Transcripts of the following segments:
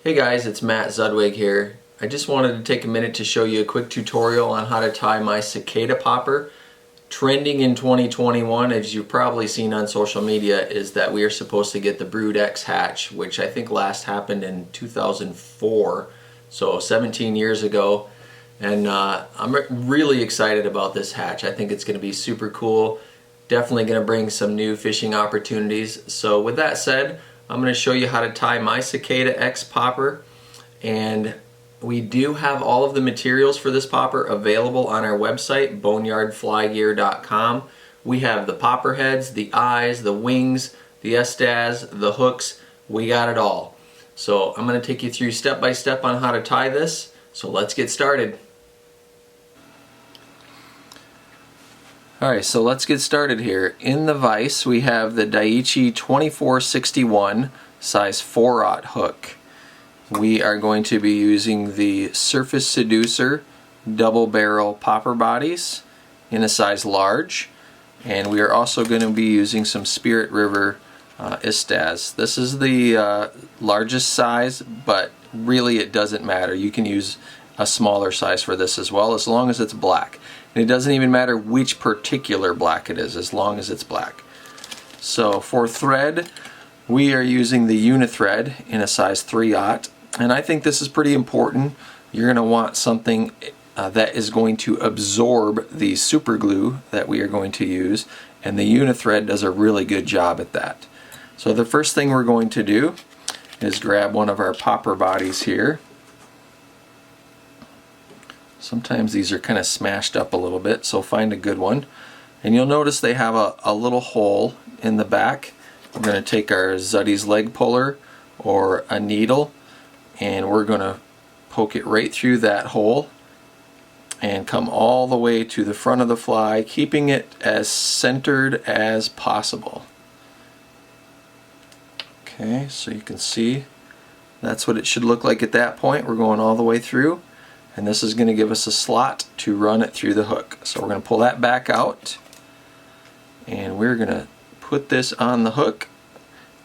Hey guys, it's Matt Zudwig here. I just wanted to take a minute to show you a quick tutorial on how to tie my cicada popper. Trending in 2021, as you've probably seen on social media, is that we are supposed to get the Brood X hatch, which I think last happened in 2004, so 17 years ago. And I'm really excited about this hatch. I think it's going to be super cool. Definitely going to bring some new fishing opportunities. So with that said, I'm going to show you how to tie my Cicada X popper, and we do have all of the materials for this popper available on our website, boneyardflygear.com. We have the popper heads, the eyes, the wings, the estaz, the hooks. We got it all. So I'm going to take you through step by step on how to tie this. So let's get started. Alright, so let's get started here. In the vise we have the Daiichi 2461 size 4/0 hook. We are going to be using the Surface Seducer double barrel popper bodies in a size large, and we are also going to be using some Spirit River estaz. This is the largest size, but really it doesn't matter. You can use a smaller size for this as well, as long as it's black. And it doesn't even matter which particular black it is, as long as it's black. So for thread, we are using the Unithread in a size 3/0, and I think this is pretty important. You're going to want something that is going to absorb the super glue that we are going to use, and the Unithread does a really good job at that. So the first thing we're going to do is grab one of our popper bodies here. Sometimes these are kind of smashed up a little bit, so find a good one. And you'll notice they have a little hole in the back. We're going to take our Zuddy's leg puller or a needle, and we're going to poke it right through that hole and come all the way to the front of the fly, keeping it as centered as possible. Okay, so you can see that's what it should look like at that point. We're going all the way through, and this is going to give us a slot to run it through the hook. So we're going to pull that back out, and we're going to put this on the hook.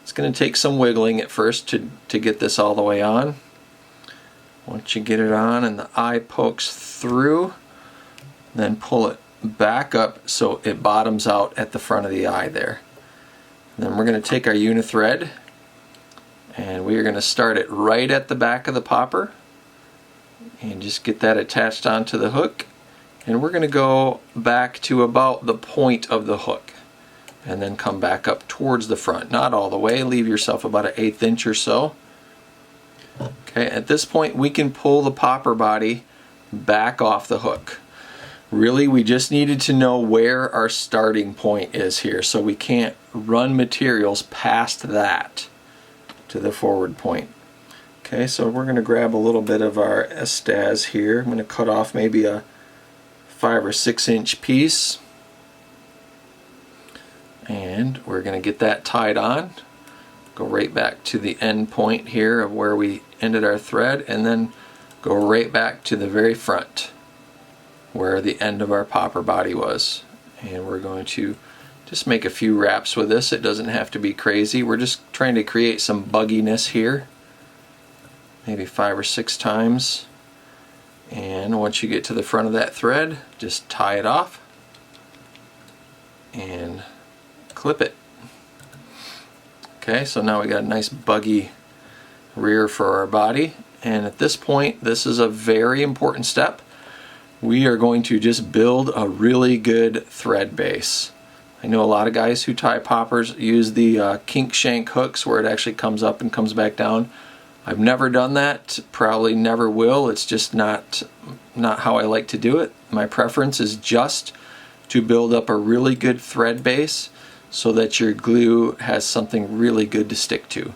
It's going to take some wiggling at first to get this all the way on. Once you get it on and the eye pokes through, then pull it back up so it bottoms out at the front of the eye there. And then we're going to take our Unithread, and we are going to start it right at the back of the popper and just get that attached onto the hook, and we're going to go back to about the point of the hook and then come back up towards the front. Not all the way, leave yourself about an 1/8 inch or so. Okay, at this point we can pull the popper body back off the hook. Really, we just needed to know where our starting point is here, so we can't run materials past that to the forward point. Okay, so we're going to grab a little bit of our estaz here. I'm going to cut off maybe a 5 or 6 inch piece, and we're going to get that tied on. Go right back to the end point here of where we ended our thread, and then go right back to the very front where the end of our popper body was. And we're going to just make a few wraps with this. It doesn't have to be crazy. We're just trying to create some bugginess here. Maybe 5 or 6 times, and once you get to the front of that thread, just tie it off and clip it. Okay, so now we got a nice buggy rear for our body, and at this point, this is a very important step. We are going to just build a really good thread base. I know a lot of guys who tie poppers use the kink shank hooks where it actually comes up and comes back down. I've never done that, probably never will. It's just not how I like to do it. My preference is just to build up a really good thread base so that your glue has something really good to stick to.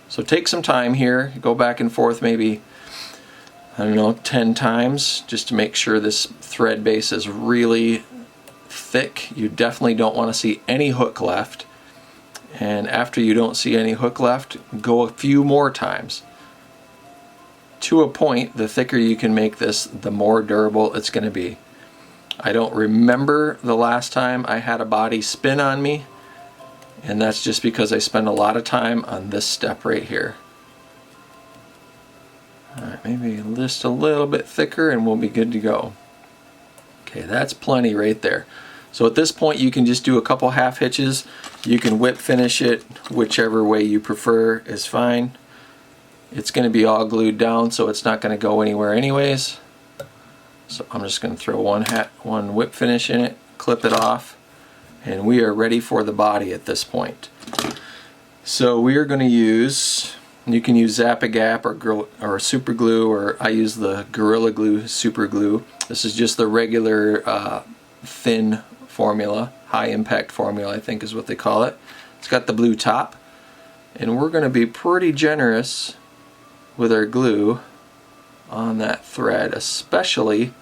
So take some time here, go back and forth maybe, I don't know, 10 times just to make sure this thread base is really thick. You definitely don't want to see any hook left. And after you don't see any hook left, go a few more times. To a point, the thicker you can make this, the more durable it's going to be. I don't remember the last time I had a body spin on me, and that's just because I spend a lot of time on this step right here. Alright, maybe just a little bit thicker and we'll be good to go. Okay, that's plenty right there. So at this point you can just do a couple half hitches. You can whip finish it, whichever way you prefer is fine. It's going to be all glued down, so it's not going to go anywhere anyways. So I'm just going to throw one whip finish in it, clip it off, and we are ready for the body at this point. So we are going to use, you can use Zap-A-Gap or super glue, or I use the Gorilla Glue super glue. This is just the regular thin formula, high impact formula I think is what they call it. It's got the blue top, and we're going to be pretty generous with our glue on that thread, especially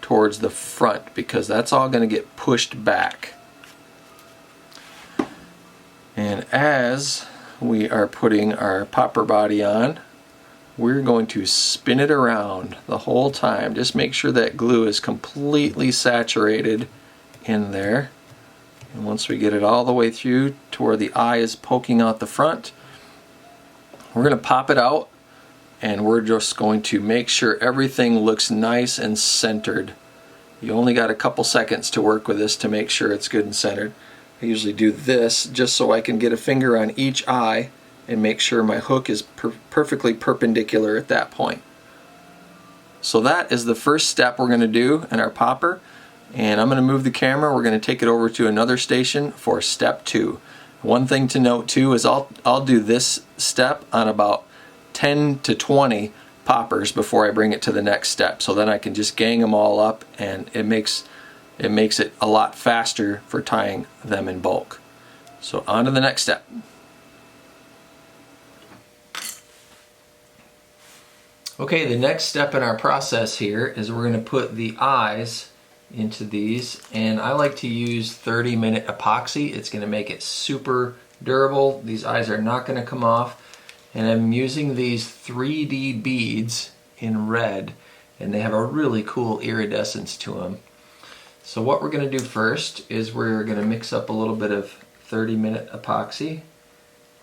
towards the front, because that's all going to get pushed back. And as we are putting our popper body on, we're going to spin it around the whole time. Just make sure that glue is completely saturated in there. And once we get it all the way through to where the eye is poking out the front, we're going to pop it out, and we're just going to make sure everything looks nice and centered. You only got a couple seconds to work with this to make sure it's good and centered. I usually do this just so I can get a finger on each eye and make sure my hook is perfectly perpendicular at that point. So that is the first step we're going to do in our popper, and I'm going to move the camera. We're going to take it over to another station for step 2. One thing to note too is I'll do this step on about 10 to 20 poppers before I bring it to the next step, so then I can just gang them all up, and it makes it a lot faster for tying them in bulk. So on to the next step. Okay, the next step in our process here is we're going to put the eyes into these, and I like to use 30-minute epoxy. It's going to make it super durable. These eyes are not going to come off, and I'm using these 3D beads in red, and they have a really cool iridescence to them. So what we're going to do first is we're going to mix up a little bit of 30-minute epoxy.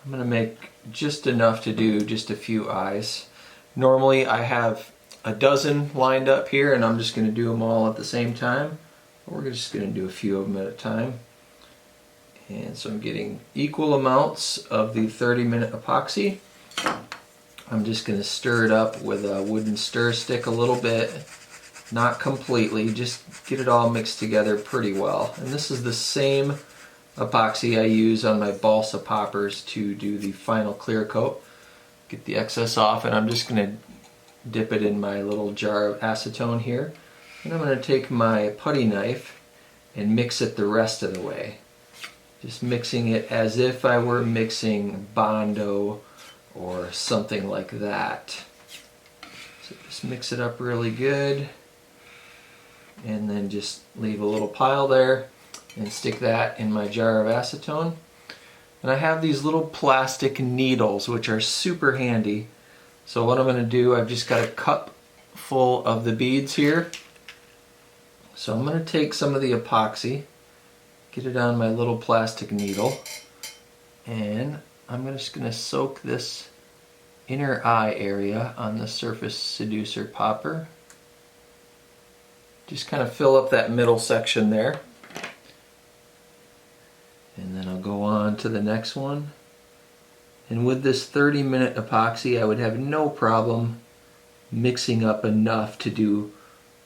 I'm going to make just enough to do just a few eyes. Normally I have a dozen lined up here, and I'm just going to do them all at the same time. We're just going to do a few of them at a time. And so I'm getting equal amounts of the 30-minute epoxy. I'm just going to stir it up with a wooden stir stick a little bit. Not completely, just get it all mixed together pretty well. And this is the same epoxy I use on my balsa poppers to do the final clear coat. Get the excess off, and I'm just going to dip it in my little jar of acetone here. And I'm going to take my putty knife and mix it the rest of the way. Just mixing it as if I were mixing Bondo or something like that. So just mix it up really good, and then just leave a little pile there and stick that in my jar of acetone. And I have these little plastic needles which are super handy. So what I'm going to do, I've just got a cup full of the beads here. So I'm going to take some of the epoxy, get it on my little plastic needle, and I'm just going to soak this inner eye area on the Surface Seducer popper. Just kind of fill up that middle section there. And then I'll go on to the next one. And with this 30-minute epoxy, I would have no problem mixing up enough to do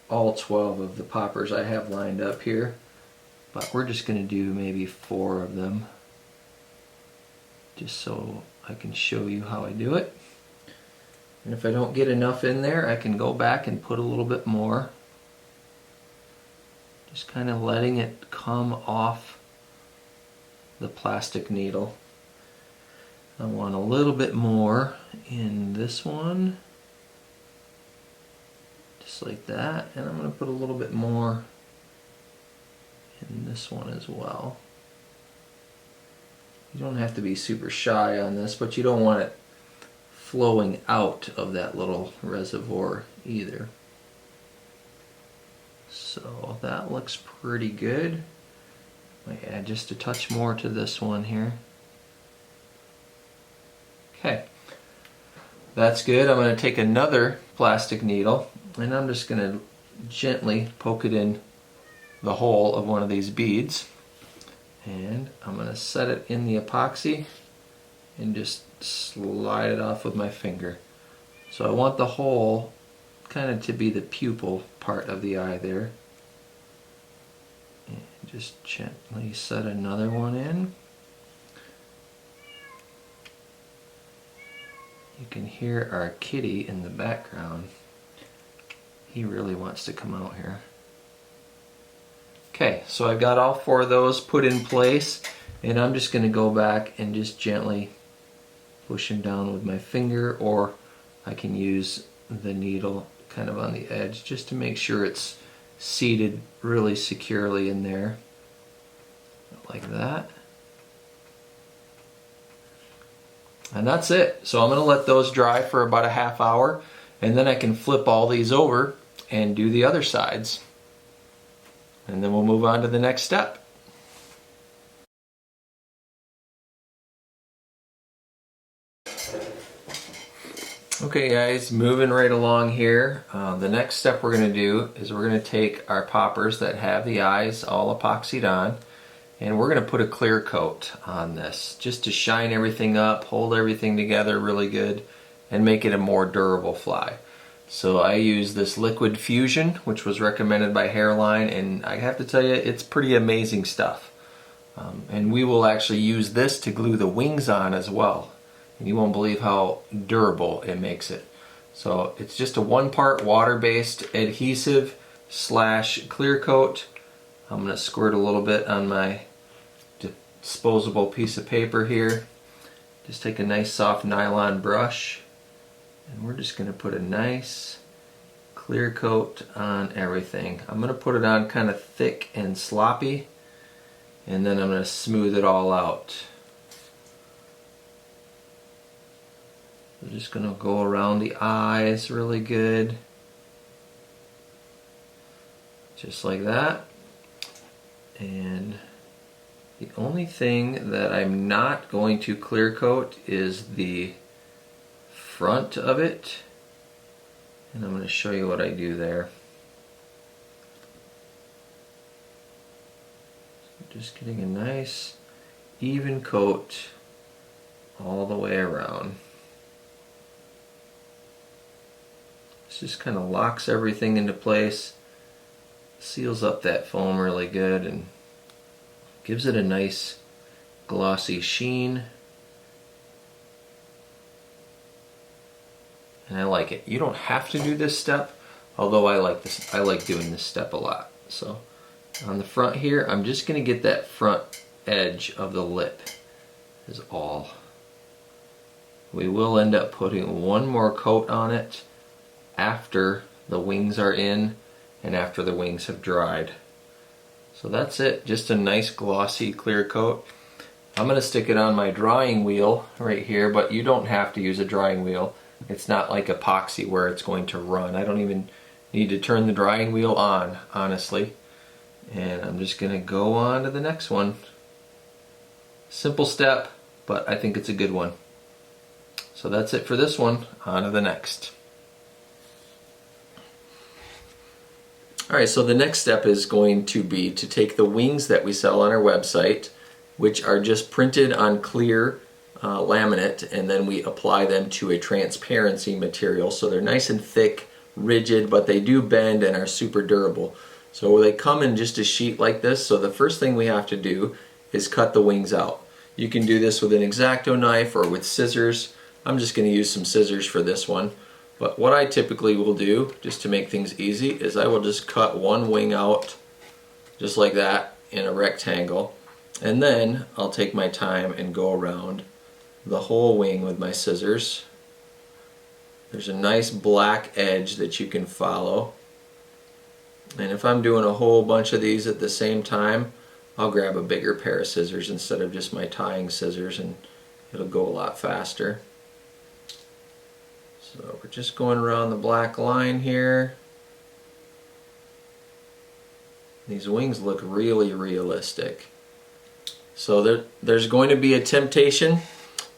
all 12 of the poppers I have lined up here. But we're just going to do maybe 4 of them, just so I can show you how I do it. And if I don't get enough in there, I can go back and put a little bit more. Just kind of letting it come off the plastic needle. I want a little bit more in this one, just like that, and I'm going to put a little bit more in this one as well. You don't have to be super shy on this, but you don't want it flowing out of that little reservoir either. So that looks pretty good. Might add just a touch more to this one here. Okay. That's good. I'm going to take another plastic needle and I'm just going to gently poke it in the hole of one of these beads. And I'm going to set it in the epoxy and just slide it off with my finger. So I want the hole kind of to be the pupil part of the eye there. And just gently set another one in. You can hear our kitty in the background. He really wants to come out here. Okay, so I've got all 4 of those put in place, and I'm just going to go back and just gently push them down with my finger, or I can use the needle kind of on the edge just to make sure it's seated really securely in there, like that. And that's it. So I'm going to let those dry for about a half hour, and then I can flip all these over and do the other sides. And then we'll move on to the next step. Okay guys, moving right along here. The next step we're going to do is we're going to take our poppers that have the eyes all epoxied on, and we're going to put a clear coat on this just to shine everything up, hold everything together really good, and make it a more durable fly. So I use this liquid fusion, which was recommended by Hairline, and I have to tell you, it's pretty amazing stuff. And we will actually use this to glue the wings on as well. And you won't believe how durable it makes it. So it's just a 1-part water-based adhesive / clear coat. I'm going to squirt a little bit on my disposable piece of paper here. Just take a nice soft nylon brush, and we're just going to put a nice clear coat on everything. I'm going to put it on kind of thick and sloppy, and then I'm going to smooth it all out. I'm just going to go around the eyes really good, just like that. And the only thing that I'm not going to clear coat is the front of it, and I'm going to show you what I do there. So just getting a nice even coat all the way around. This just kind of locks everything into place, seals up that foam really good, and gives it a nice glossy sheen. And I like it. You don't have to do this step, although I like this. I like doing this step a lot. So on the front here, I'm just going to get that front edge of the lip is all. We will end up putting one more coat on it after the wings are in and after the wings have dried. So that's it, just a nice glossy clear coat. I'm going to stick it on my drying wheel right here, but you don't have to use a drying wheel. It's not like epoxy where it's going to run. I don't even need to turn the drying wheel on, honestly. And I'm just going to go on to the next one. Simple step, but I think it's a good one. So that's it for this one. On to the next. Alright, so the next step is going to be to take the wings that we sell on our website, which are just printed on clear laminate, and then we apply them to a transparency material. So they're nice and thick, rigid, but they do bend and are super durable. So they come in just a sheet like this. So the first thing we have to do is cut the wings out. You can do this with an X-Acto knife or with scissors. I'm just going to use some scissors for this one. But what I typically will do, just to make things easy, is I will just cut one wing out, just like that, in a rectangle. And then I'll take my time and go around the whole wing with my scissors. There's a nice black edge that you can follow. And if I'm doing a whole bunch of these at the same time, I'll grab a bigger pair of scissors instead of just my tying scissors, and it'll go a lot faster. So we're just going around the black line here. These wings look really realistic. So there's going to be a temptation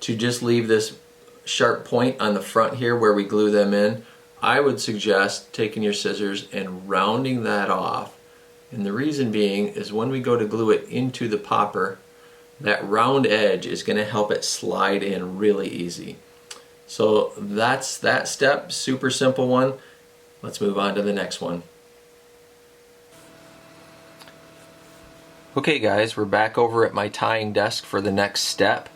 to just leave this sharp point on the front here where we glue them in, I would suggest taking your scissors and rounding that off. And the reason being is when we go to glue it into the popper, that round edge is going to help it slide in really easy. So that's that step, super simple one. Let's move on to the next one. Okay guys, we're back over at my tying desk for the next step.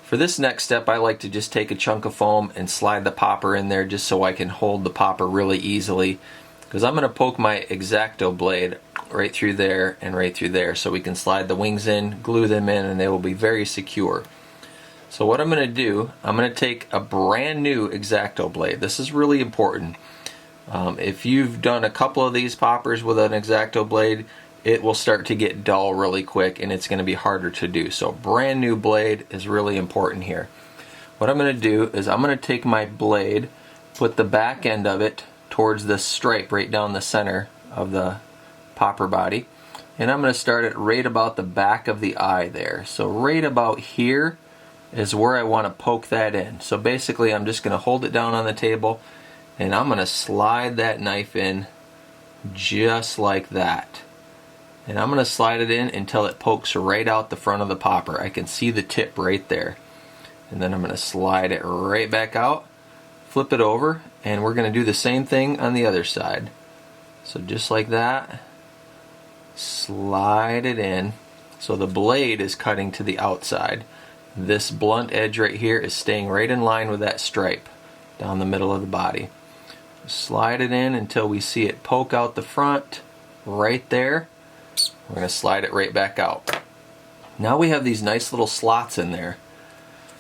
For this next step, I like to just take a chunk of foam and slide the popper in there just so I can hold the popper really easily, because I'm going to poke my X-Acto blade right through there and right through there so we can slide the wings in, glue them in, and they will be very secure. So what I'm going to do, I'm going to take a brand new X-Acto blade. This is really important. If you've done a couple of these poppers with an X-Acto blade, it will start to get dull really quick and it's going to be harder to do. So brand new blade is really important here. What I'm going to do is I'm going to take my blade, put the back end of it towards this stripe right down the center of the popper body, and I'm going to start it right about the back of the eye there. So right about here is where I want to poke that in. So basically I'm just going to hold it down on the table and I'm going to slide that knife in just like that. And I'm going to slide it in until it pokes right out the front of the popper. I can see the tip right there. And then I'm going to slide it right back out, flip it over, and we're going to do the same thing on the other side. So just like that, slide it in. So the blade is cutting to the outside. This blunt edge right here is staying right in line with that stripe down the middle of the body. Slide it in until we see it poke out the front right there. We're going to slide it right back out. Now we have these nice little slots in there.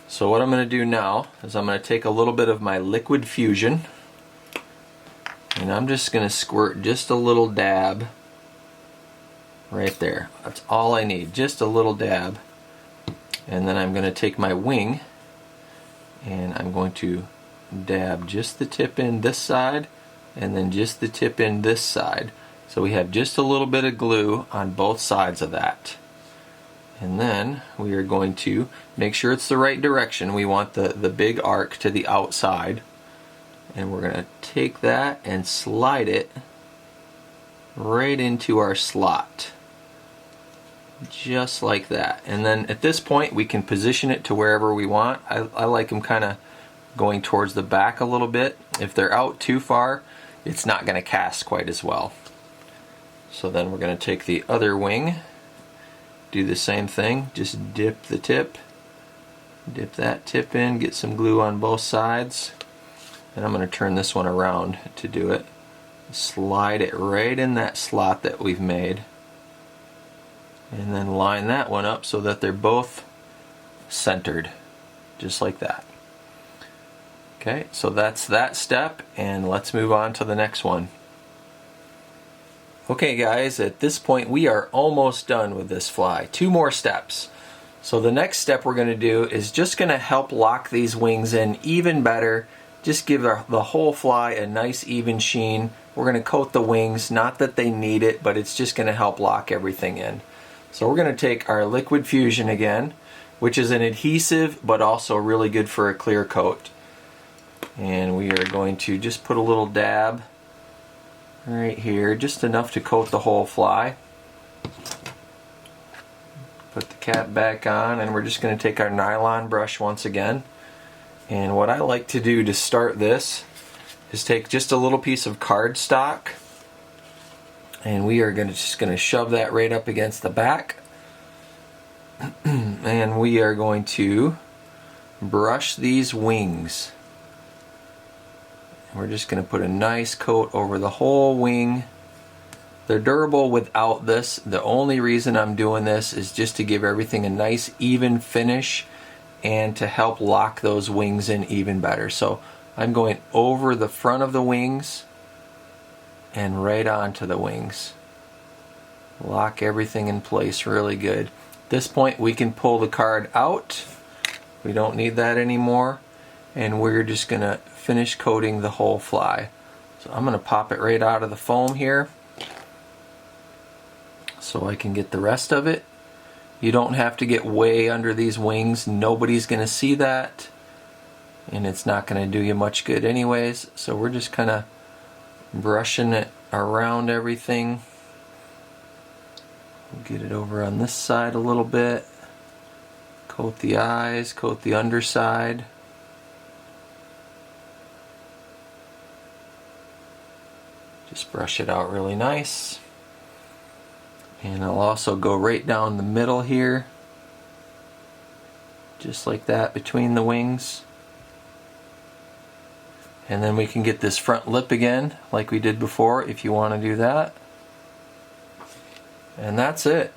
So what I'm going to do now is I'm going to take a little bit of my liquid fusion and I'm just going to squirt just a little dab right there. That's all I need, just a little dab. And then I'm going to take my wing and I'm going to dab just the tip in this side and then just the tip in this side. So we have just a little bit of glue on both sides of that. And then we are going to make sure it's the right direction. We want the big arc to the outside. And we're going to take that and slide it right into our slot. Just like that. And then at this point we can position it to wherever we want. I like them kind of going towards the back a little bit. If they're out too far, it's not going to cast quite as well. So then we're going to take the other wing, do the same thing, just dip the tip, dip that tip in, get some glue on both sides, and I'm going to turn this one around to do it. Slide it right in that slot that we've made, and then line that one up so that they're both centered, just like that. Okay, so that's that step, and let's move on to the next one. Okay guys, at this point we are almost done with this fly. 2 more steps. So the next step we're going to do is just going to help lock these wings in even better. Just give the whole fly a nice even sheen. We're going to coat the wings, not that they need it, but it's just going to help lock everything in. So we're going to take our liquid fusion again, which is an adhesive but also really good for a clear coat. And we are going to just put a little dab right here, just enough to coat the whole fly. Put the cap back on and we're just going to take our nylon brush once again. And what I like to do to start this is take just a little piece of cardstock and we are just going to shove that right up against the back. And we are going to brush these wings. We're just going to put a nice coat over the whole wing. They're durable without this. The only reason I'm doing this is just to give everything a nice even finish and to help lock those wings in even better. So I'm going over the front of the wings and right onto the wings. Lock everything in place really good. At this point we can pull the card out. We don't need that anymore. And we're just going to finish coating the whole fly. So I'm going to pop it right out of the foam here so I can get the rest of it. You don't have to get way under these wings. Nobody's going to see that. and it's not going to do you much good anyways. So we're just kind of brushing it around everything. Get it over on this side a little bit. Coat the eyes, coat the underside. Just brush it out really nice. And I'll also go right down the middle here, just like that, between the wings. And then we can get this front lip again like we did before if you want to do that. And that's it.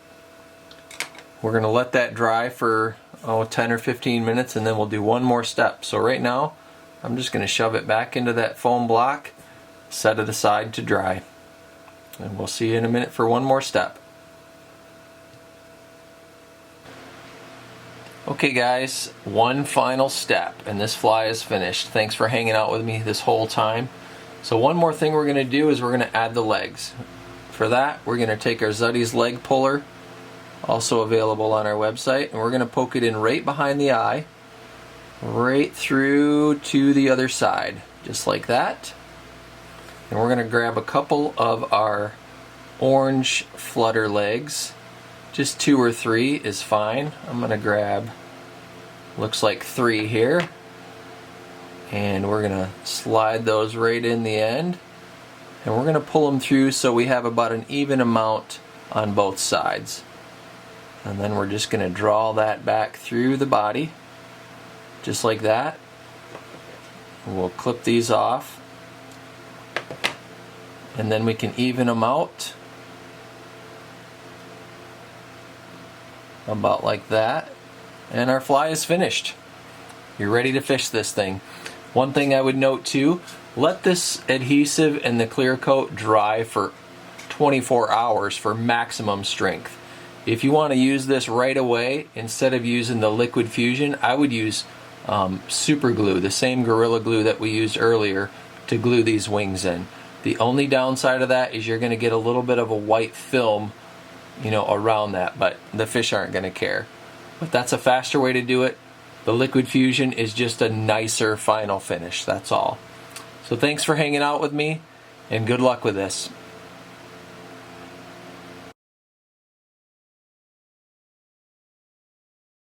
We're going to let that dry for 10 or 15 minutes, and then we'll do one more step. So right now I'm just going to shove it back into that foam block, set it aside to dry, and we'll see you in a minute for one more step. Okay guys, one final step and this fly is finished. Thanks for hanging out with me this whole time. So one more thing we're going to do is we're going to add the legs. For that, we're going to take our Zuddy's leg puller, also available on our website, and we're going to poke it in right behind the eye, right through to the other side, just like that. And we're going to grab a couple of our orange flutter legs. Just 2 or 3 is fine. I'm going to grab, looks like 3 here, and we're going to slide those right in the end, and we're going to pull them through so we have about an even amount on both sides. And then we're just going to draw that back through the body, just like that. And we'll clip these off, and then we can even them out about like that, and our fly is finished. You're ready to fish this thing. One thing I would note too, let this adhesive and the clear coat dry for 24 hours for maximum strength. If you want to use this right away, instead of using the liquid fusion, I would use super glue, the same Gorilla Glue that we used earlier, to glue these wings in. The only downside of that is you're going to get a little bit of a white film, you know, around that, but the fish aren't going to care. But that's a faster way to do it. The liquid fusion is just a nicer final finish, that's all. So thanks for hanging out with me, and good luck with this.